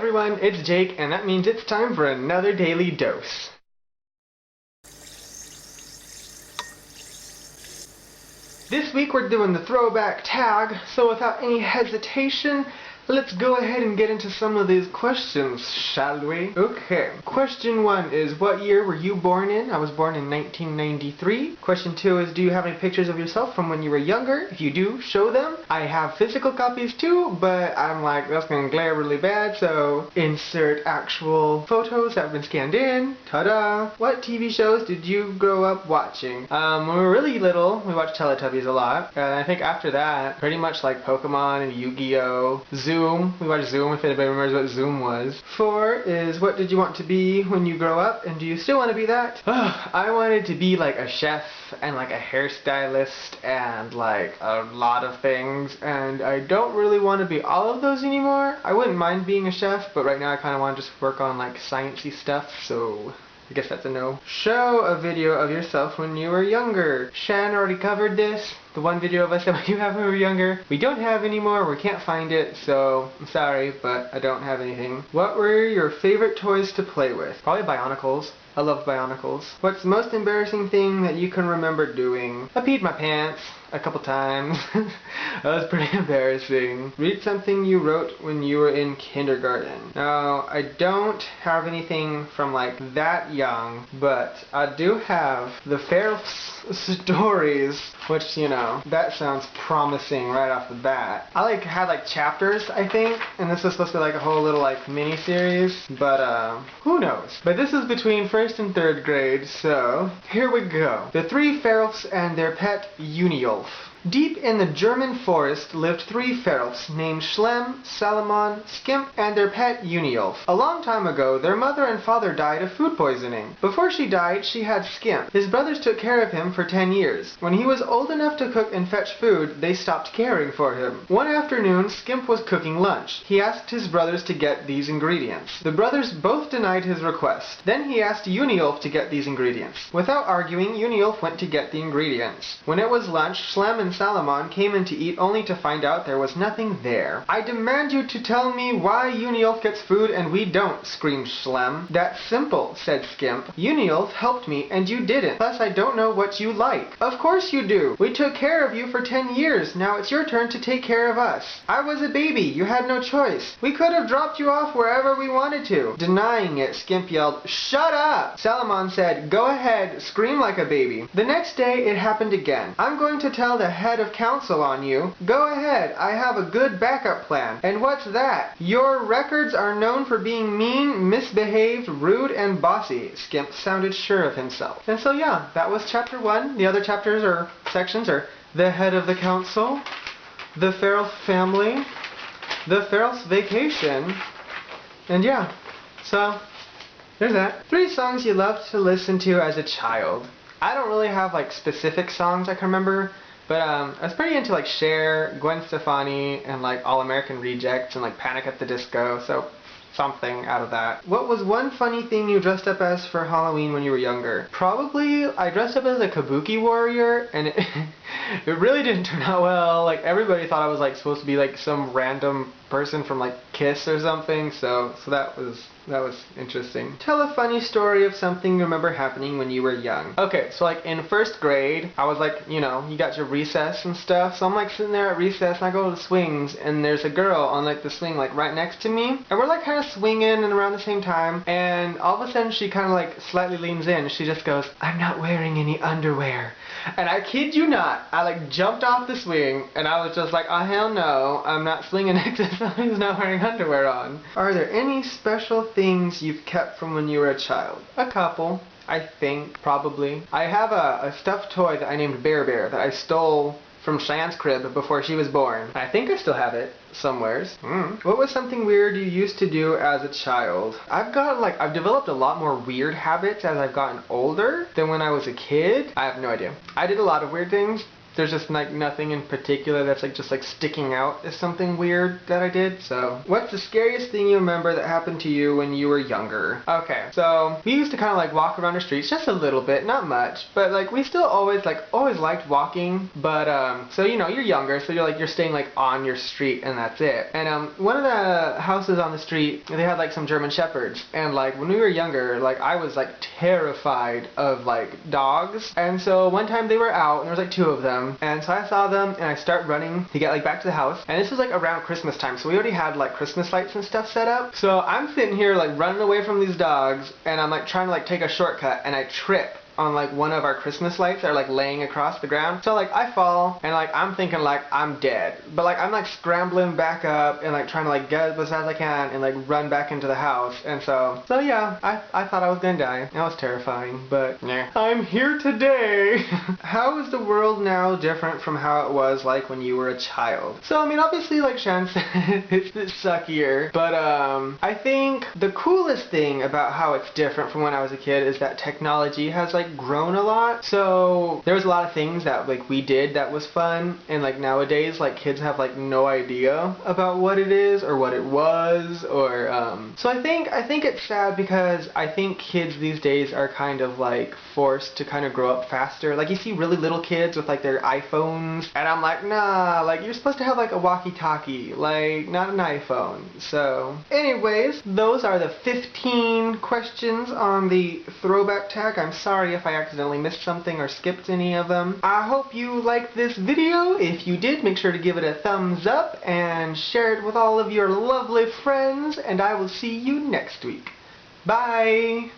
everyone, it's Jake, and that means it's time for another daily dose. This week we're doing the throwback tag, so without any hesitation, let's go ahead and get into some of these questions, shall we? Okay. Question 1 is, what year were you born in? I was born in 1993. Question 2 is, do you have any pictures of yourself from when you were younger? If you do, show them. I have physical copies too, but I'm like, that's gonna glare really bad, so insert actual photos that have been scanned in. Ta-da! What TV shows did you grow up watching? When we were really little, we watched Teletubbies a lot, and I think after that, pretty much like Pokemon and Yu-Gi-Oh! Zoom. We watched Zoom, if anybody remembers what Zoom was. 4 is, what did you want to be when you grow up, and do you still want to be that? I wanted to be like a chef and like a hairstylist and like a lot of things, and I don't really want to be all of those anymore. I wouldn't mind being a chef, but right now I kind of want to just work on like sciencey stuff, so I guess that's a no. Show a video of yourself when you were younger. Shan already covered this. The one video of us that we have when we were younger, we don't have anymore, we can't find it, so I'm sorry, but I don't have anything. What were your favorite toys to play with? Probably Bionicles. I love Bionicles. What's the most embarrassing thing that you can remember doing? I peed my pants a couple times. That was pretty embarrassing. Read something you wrote when you were in kindergarten. Now, I don't have anything from like that young, but I do have the Feral stories, which, you know, that sounds promising right off the bat. I had like chapters, I think, and this was supposed to be like a whole little like mini series, but who knows? But this is between 1st and 3rd grade, so here we go. The 3 ferals and their pet Uniolf. Deep in the German forest lived 3 ferals named Schlem, Salamon, Skimp, and their pet Uniolf. A long time ago, their mother and father died of food poisoning. Before she died, she had Skimp. His brothers took care of him for 10 years. When he was old enough to cook and fetch food, they stopped caring for him. One afternoon, Skimp was cooking lunch. He asked his brothers to get these ingredients. The brothers both denied his request. Then he asked Uniolf to get these ingredients. Without arguing, Uniolf went to get the ingredients. When it was lunch, Schlem and Salamon came in to eat only to find out there was nothing there. I demand you to tell me why Uniolf gets food and we don't, screamed Schlem. That's simple, said Skimp. Uniolf helped me and you didn't. Plus I don't know what you like. Of course you do. We took care of you for 10 years. Now it's your turn to take care of us. I was a baby. You had no choice. We could have dropped you off wherever we wanted to. Denying it, Skimp yelled, "Shut up!" Salamon said, "Go ahead, scream like a baby." The next day it happened again. I'm going to tell the head of council on you. Go ahead, I have a good backup plan. And what's that? Your records are known for being mean, misbehaved, rude, and bossy. Skimp sounded sure of himself. And so yeah, that was chapter 1. The other chapters or sections are the head of the council, the feral family, the feral's vacation, and yeah, so there's that. 3 songs you loved to listen to as a child. I don't really have like specific songs I can remember, but I was pretty into like Cher, Gwen Stefani, and like All American Rejects, and like Panic at the Disco, so something out of that. What was one funny thing you dressed up as for Halloween when you were younger? Probably I dressed up as a kabuki warrior, and it really didn't turn out well. Like everybody thought I was like supposed to be like some random person from like Kiss or something, so that was interesting. Tell a funny story of something you remember happening when you were young. Okay, so like in 1st grade, I was like, you know, you got your recess and stuff, so I'm like sitting there at recess and I go to the swings and there's a girl on like the swing like right next to me, and we're like kind of swinging and around the same time, and all of a sudden she kind of like slightly leans in and she just goes, "I'm not wearing any underwear." And I kid you not, I like jumped off the swing and I was just like, oh hell no, I'm not swinging next to someone who's not wearing underwear on. Are there any special things you've kept from when you were a child? A couple, I think, probably. I have a stuffed toy that I named Bear Bear that I stole from Shan's crib before she was born. I think I still have it somewheres. What was something weird you used to do as a child? I've developed a lot more weird habits as I've gotten older than when I was a kid. I have no idea. I did a lot of weird things, there's just like nothing in particular that's like just like sticking out as something weird that I did. So, what's the scariest thing you remember that happened to you when you were younger? Okay, so we used to kind of like walk around the streets just a little bit, not much, but like we still always liked walking. But so you know, you're younger, so you're staying like on your street and that's it. And one of the houses on the street, they had like some German shepherds, and like when we were younger, like I was like terrified of like dogs. And so one time they were out and there was like 2 of them, and so I saw them and I start running to get like back to the house, and this was like around Christmas time, so we already had like Christmas lights and stuff set up. So I'm sitting here like running away from these dogs, and I'm like trying to like take a shortcut, and I trip on like one of our Christmas lights that are like laying across the ground. So like I fall, and like I'm thinking like I'm dead, but like I'm like scrambling back up and like trying to like get as fast as I can and like run back into the house. And so yeah, I thought I was gonna die. That was terrifying, but yeah, I'm here today. How is the world now different from how it was like when you were a child? So I mean, obviously, like Shan said, it's suckier, but I think the coolest thing about how it's different from when I was a kid is that technology has like grown a lot. So there was a lot of things that like we did that was fun, and like nowadays like kids have like no idea about what it is or what it was, or so I think it's sad because I think kids these days are kind of like forced to kind of grow up faster. Like you see really little kids with like their iPhones, and I'm like, nah, like you're supposed to have like a walkie-talkie, like not an iPhone. So anyways, those are the 15 questions on the throwback tag. I'm sorry if I accidentally missed something or skipped any of them. I hope you liked this video. If you did, make sure to give it a thumbs up and share it with all of your lovely friends, and I will see you next week. Bye!